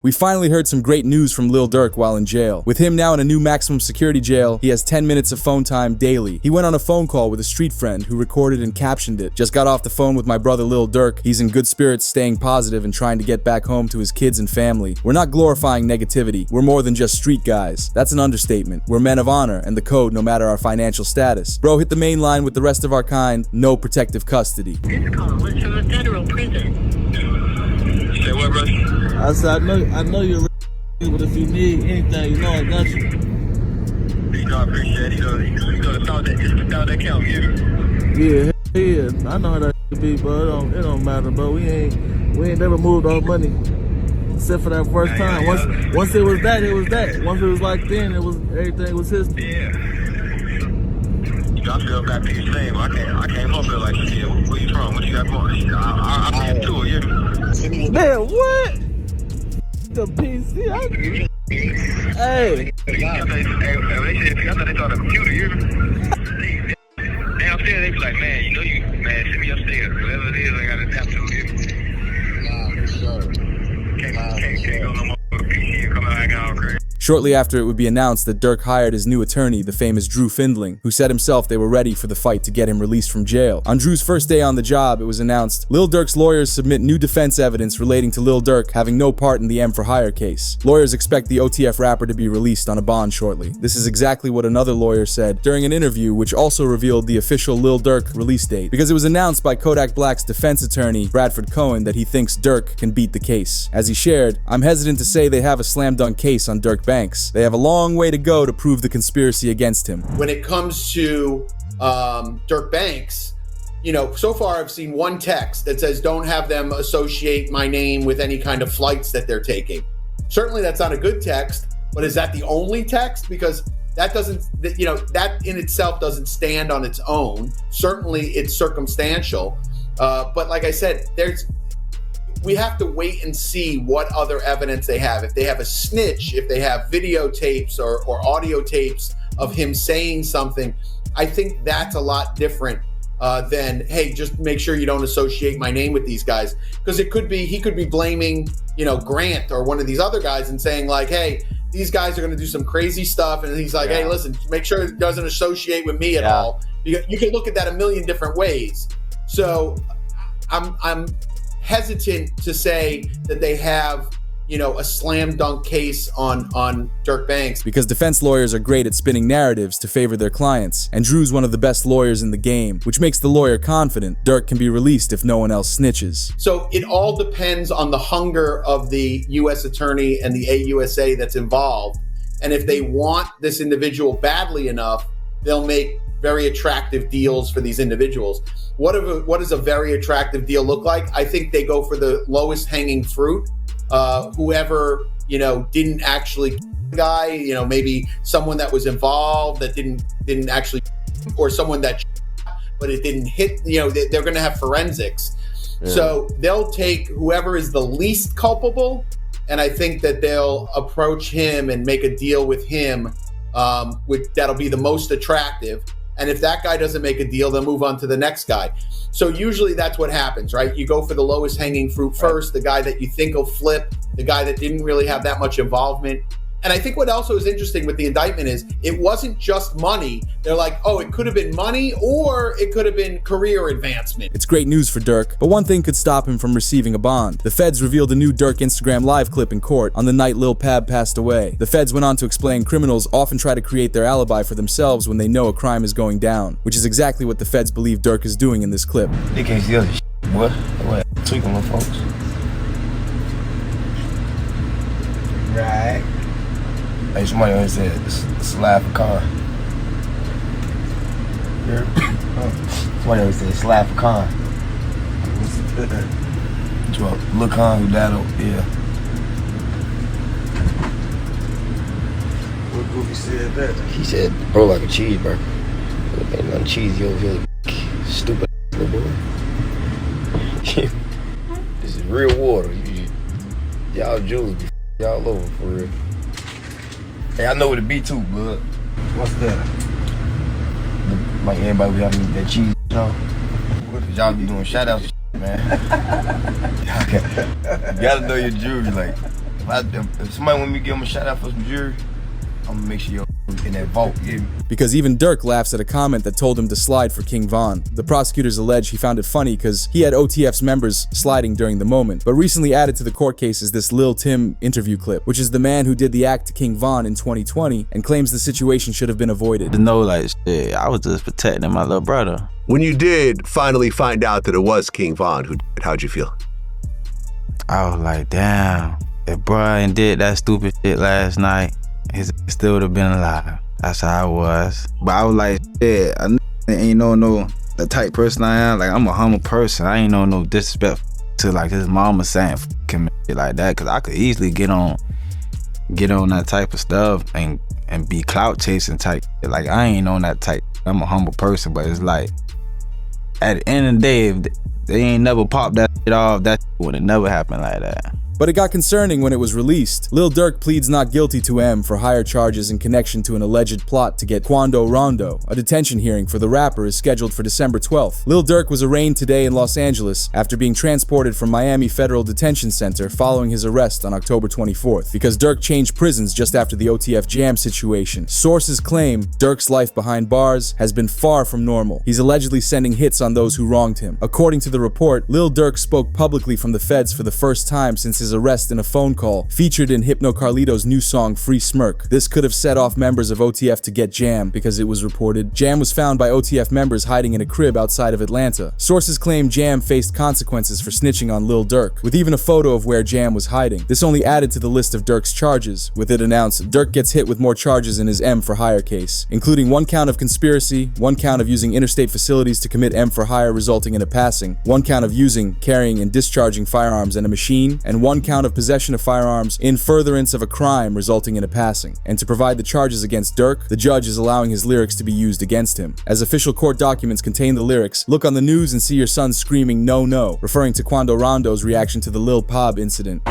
We finally heard some great news from Lil Durk while in jail. With him now in a new maximum security jail, he has 10 minutes of phone time daily. He went on a phone call with a street friend who recorded and captioned it. Just got off the phone with my brother Lil Durk. He's in good spirits, staying positive and trying to get back home to his kids and family. We're not glorifying negativity. We're more than just street guys. That's an understatement. We're men of honor and the code no matter our financial status. Bro, hit the main line with the rest of our kind. No protective custody. This call was from a federal prison. Say what, brother? I said, I know you're but if you need anything, you know I got you. You know, I appreciate it. You know, without that count, yeah. Yeah, I know how that be, but it don't matter, bro. We ain't never moved our money. Except for that first time. Once it was that, it was that. Once it was like then, it was everything was history. Yeah. You know, I feel back to you same. I can't help it like shit. Where you from? What you got going? I been to it, yeah. Man, what? The PC. Hey. I thought they saw the computer, you downstairs, they be like, man, you know send me upstairs. Whatever it is, I gotta tap to it. Nah, for sure. Can't go no more with a PC coming back out crazy. Shortly after, it would be announced that Durk hired his new attorney, the famous Drew Findling, who said himself they were ready for the fight to get him released from jail. On Drew's first day on the job, it was announced, Lil Durk's lawyers submit new defense evidence relating to Lil Durk having no part in the M for Hire case. Lawyers expect the OTF rapper to be released on a bond shortly. This is exactly what another lawyer said during an interview which also revealed the official Lil Durk release date, because it was announced by Kodak Black's defense attorney, Bradford Cohen, that he thinks Durk can beat the case. As he shared, I'm hesitant to say they have a slam dunk case on Durk Banks. They have a long way to go to prove the conspiracy against him. When it comes to Durk Banks, you know, so far I've seen one text that says don't have them associate my name with any kind of flights that they're taking. Certainly that's not a good text, but is that the only text? Because that doesn't, you know, that in itself doesn't stand on its own. Certainly it's circumstantial. But like I said, we have to wait and see what other evidence they have. If they have a snitch, if they have videotapes or audio tapes of him saying something, I think that's a lot different than, hey, just make sure you don't associate my name with these guys. Because he could be blaming, you know, Grant or one of these other guys and saying like, hey, these guys are going to do some crazy stuff. And he's like, hey, listen, make sure it doesn't associate with me at all. You can look at that a million different ways. So I'm hesitant to say that they have, you know, a slam dunk case on Durk Banks. Because defense lawyers are great at spinning narratives to favor their clients, and Drew's one of the best lawyers in the game, which makes the lawyer confident Durk can be released if no one else snitches. So it all depends on the hunger of the U.S. attorney and the AUSA that's involved. And if they want this individual badly enough, they'll make very attractive deals for these individuals. What does a very attractive deal look like? I think they go for the lowest hanging fruit. Whoever, you know, didn't actually guy, you know, maybe someone that was involved that didn't actually, or someone that, but it didn't hit, you know, they're going to have forensics. Yeah. So they'll take whoever is the least culpable, and I think that they'll approach him and make a deal with him, that'll be the most attractive. And if that guy doesn't make a deal, they'll move on to the next guy. So usually that's what happens, right? You go for the lowest hanging fruit first, the guy that you think will flip, the guy that didn't really have that much involvement. And I think what also is interesting with the indictment is it wasn't just money. They're like, oh, it could have been money or it could have been career advancement. It's great news for Durk, but one thing could stop him from receiving a bond. The feds revealed a new Durk Instagram live clip in court on the night Lil Pab passed away. The feds went on to explain criminals often try to create their alibi for themselves when they know a crime is going down, which is exactly what the feds believe Durk is doing in this clip. They can't see other shit, boy. What? Tweaking them folks. Right. Hey, somebody always said, slap a con. Somebody always said, slap a con. Lil Con who died over, yeah. What Goofy said that? He said, bro, like a cheeseburger. Ain't nothing cheesy over here, stupid little boy. This is real water. Y'all Jews be y'all over for real. Hey, I know what it be too, bud. What's that? Like everybody be having that cheese, you know? Cause y'all be doing shout outs, man. You gotta know your jewelry, like, If somebody want me to give him a shout out for some jury, I'm gonna make sure you're in that vault, yeah. Because even Durk laughs at a comment that told him to slide for King Von. The prosecutors allege he found it funny because he had OTF's members sliding during the moment. But recently added to the court case is this Lil Tim interview clip, which is the man who did the act to King Von in 2020 and claims the situation should have been avoided. No, like, shit, I was just protecting my little brother. When you did finally find out that it was King Von who did it, how'd you feel? I was like, damn, if Brian did that stupid shit last night, he still would have been alive. That's how I was. But I was like, shit, I ain't no the type person I am. Like, I'm a humble person. I ain't no disrespect to like his mama saying him like that. Cause I could easily get on that type of stuff and be clout chasing type. Like, I ain't on that type. I'm a humble person, but it's like, at the end of the day, if they ain't never popped that shit off, that would have never happened like that. But it got concerning when it was released. Lil Durk pleads not guilty to M for higher charges in connection to an alleged plot to get Quando Rondo. A detention hearing for the rapper is scheduled for December 12th. Lil Durk was arraigned today in Los Angeles after being transported from Miami Federal Detention Center following his arrest on October 24th, because Durk changed prisons just after the OTF jam situation. Sources claim Durk's life behind bars has been far from normal. He's allegedly sending hits on those who wronged him. According to the report, Lil Durk spoke publicly from the feds for the first time since his arrest in a phone call featured in Hypno Carlito's new song Free Smirk. This could have set off members of OTF to get Jam, because it was reported Jam was found by OTF members hiding in a crib outside of Atlanta. Sources claim Jam faced consequences for snitching on Lil Durk, with even a photo of where Jam was hiding. This only added to the list of Durk's charges, with it announced Durk gets hit with more charges in his M for hire case, including 1 count of conspiracy, 1 count of using interstate facilities to commit M for hire resulting in a passing, 1 count of using, carrying, and discharging firearms and a machine, and 1 count of possession of firearms in furtherance of a crime resulting in a passing. And to provide the charges against Durk, the judge is allowing his lyrics to be used against him. As official court documents contain the lyrics, "Look on the news and see your son screaming no no," referring to Quando Rondo's reaction to the Lil Pab incident.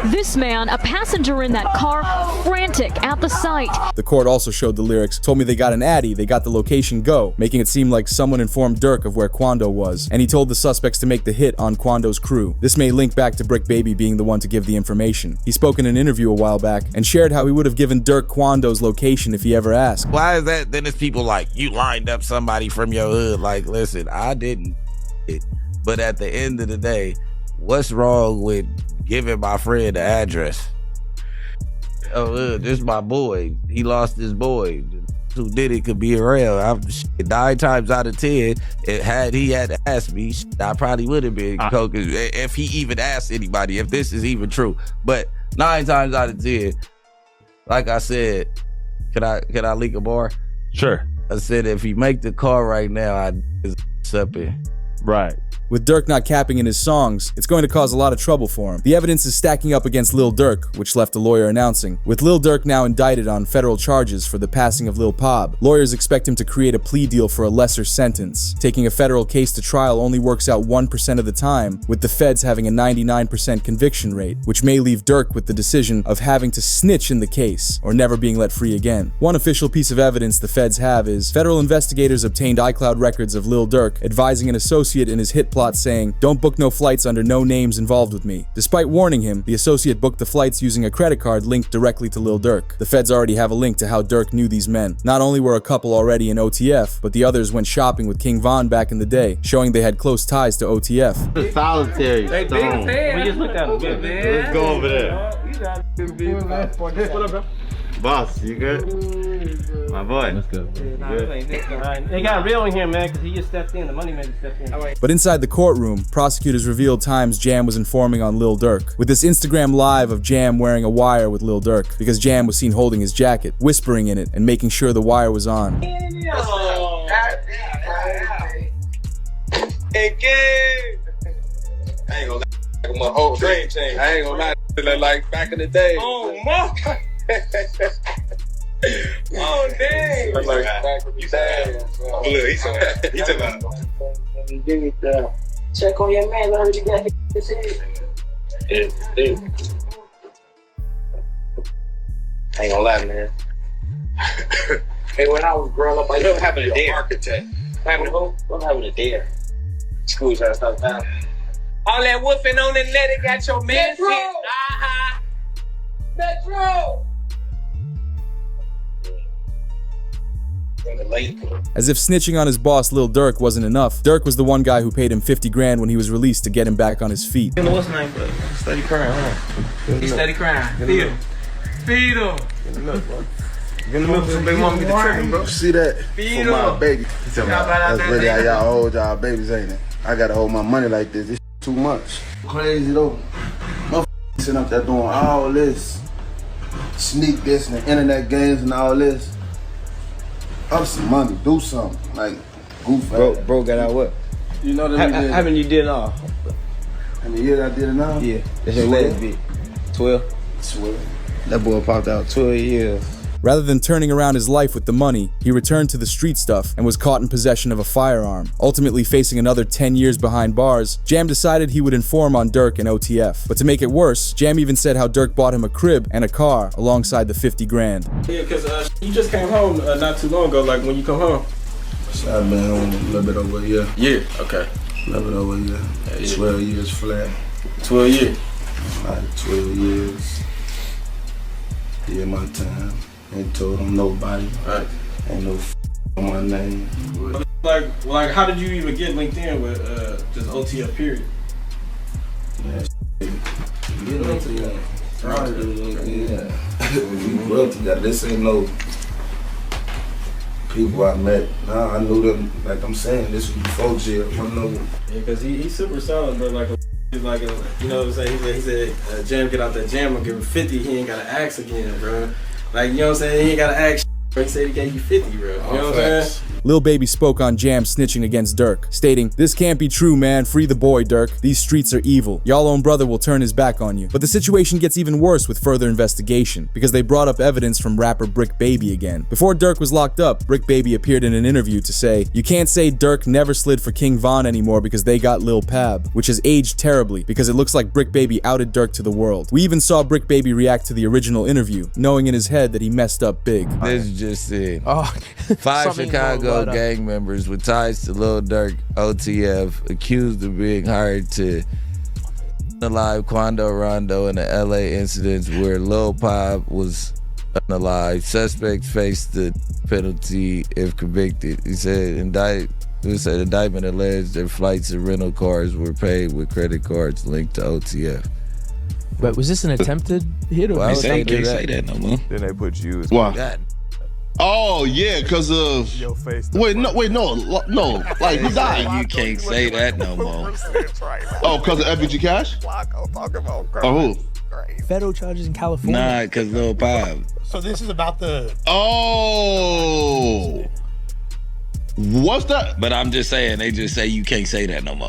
This man, a passenger in that car, frantic at the sight. The court also showed the lyrics, "Told me they got an Addy, they got the location, go," making it seem like someone informed Durk of where Quando was, and he told the suspects to make the hit on Quando's crew. This may link back to Brick Baby being the one to give the information. He spoke in an interview a while back and shared how he would have given Durk Quando's location if he ever asked. Why is that? Then it's people like, you lined up somebody from your hood. Like, listen, I didn't. But at the end of the day, what's wrong with giving my friend the address? Oh, this is my boy. He lost his boy. Who did it could be around. 9 times out of 10, had he had to ask me, I probably would have been Coke if he even asked anybody, if this is even true. But 9 times out of 10, like I said, can I leak a bar? Sure. I said if he make the call right now, I'd something. Right. With Durk not capping in his songs, it's going to cause a lot of trouble for him. The evidence is stacking up against Lil Durk, which left a lawyer announcing. With Lil Durk now indicted on federal charges for the passing of Lil Pab, lawyers expect him to create a plea deal for a lesser sentence. Taking a federal case to trial only works out 1% of the time, with the feds having a 99% conviction rate, which may leave Durk with the decision of having to snitch in the case, or never being let free again. One official piece of evidence the feds have is federal investigators obtained iCloud records of Lil Durk advising an associate in his hit plot saying, "Don't book no flights under no names involved with me." Despite warning him, the associate booked the flights using a credit card linked directly to Lil Durk. The feds already have a link to how Durk knew these men. Not only were a couple already in OTF, but the others went shopping with King Von back in the day, showing they had close ties to OTF. Solitary. Hey, big fan. We just looked at him. Let's go over there. What up, bro? Boss, you good? My boy. Let's go. They got real in here, man, because he just stepped in. The money man just stepped in. But inside the courtroom, prosecutors revealed times Jam was informing on Lil Durk, with this Instagram live of Jam wearing a wire with Lil Durk, because Jam was seen holding his jacket, whispering in it, and making sure the wire was on. I ain't gonna lie, my whole dream changed. I ain't gonna lie, like back in the day. Oh, my. Oh, dang. I'm like, back in the day. Oh, look, he took out. Check on your man, learn you got his head. Yeah. I ain't gonna lie, man. Hey, when I was growing up, I was having a dare. Architect. Having a who? I'm having a dare. School's out of town. All that woofing on the net, it got your man shit. Uh-huh. Metro! As if snitching on his boss Lil Durk wasn't enough, Durk was the one guy who paid him 50 grand when he was released to get him back on his feet. You know what's name, but steady crying, huh? He steady crying. Feed him. Feed him. Get the milk, bro. Get the milk so big mama get the tripping, bro. See that? Feed For my him. baby. That's really how y'all hold y'all babies, ain't it? I gotta hold my money like this. This too much. Crazy though. Motherfuckers sitting up there doing all this. Sneak this and the internet games and all this. Up some money, do something. Like, goof. Bro got out what? You know that How many you did it all? How many years I did it now? Yeah. That's your last bit. 12? 12. That boy popped out 12 years. Rather than turning around his life with the money, he returned to the street stuff and was caught in possession of a firearm. Ultimately facing another 10 years behind bars, Jam decided he would inform on Durk and OTF. But to make it worse, Jam even said how Durk bought him a crib and a car alongside the 50 grand. Yeah, because you just came home not too long ago, like when you come home. So I've been home a little bit over a year. Yeah, okay. A little bit over a year. Yeah. 12 years flat. 12 years. Like 12 years. Did my time. Ain't told him nobody. Right. Ain't no on my name. Like, how did you even get linked in with just OTF period? Yeah, get OTF. We work together. This ain't no people I met. Nah, I knew them. Like I'm saying, this was before jail. I know. Yeah, because he's super solid, but he's like a, you know what I'm saying? He said, Jam get out that jam and give him 50. He ain't got to ask again, bro. Like, you know what I'm saying? He ain't got to ask. He said he gave you 50, bro. You know what I'm saying? Lil Baby spoke on Jam snitching against Durk, stating, "This can't be true, man. Free the boy, Durk. These streets are evil. Y'all own brother will turn his back on you." But the situation gets even worse with further investigation, because they brought up evidence from rapper Brick Baby again. Before Durk was locked up, Brick Baby appeared in an interview to say, "You can't say Durk never slid for King Von anymore because they got Lil Pab," which has aged terribly because it looks like Brick Baby outed Durk to the world. We even saw Brick Baby react to the original interview, knowing in his head that he messed up big. This is just it. Oh, 5 Chicago gang members with ties to Lil Durk, OTF, accused of being hired to unalive Quando Rondo in the LA incidents where Lil Pab was unalive. Suspects faced the penalty if convicted. He said indictment alleged that flights and rental cars were paid with credit cards linked to OTF. But was this an attempted hit? Or Well, they can't say that no more. Then they put you as Why? Oh yeah, because of your face. Wait, no. Like who died? You can't say that no more. Oh, because of FBG Cash? Oh, who? Federal charges in California. Nah, because Lil Pab. So this is about the. Oh. What's that? But I'm just saying, they just say you can't say that no more.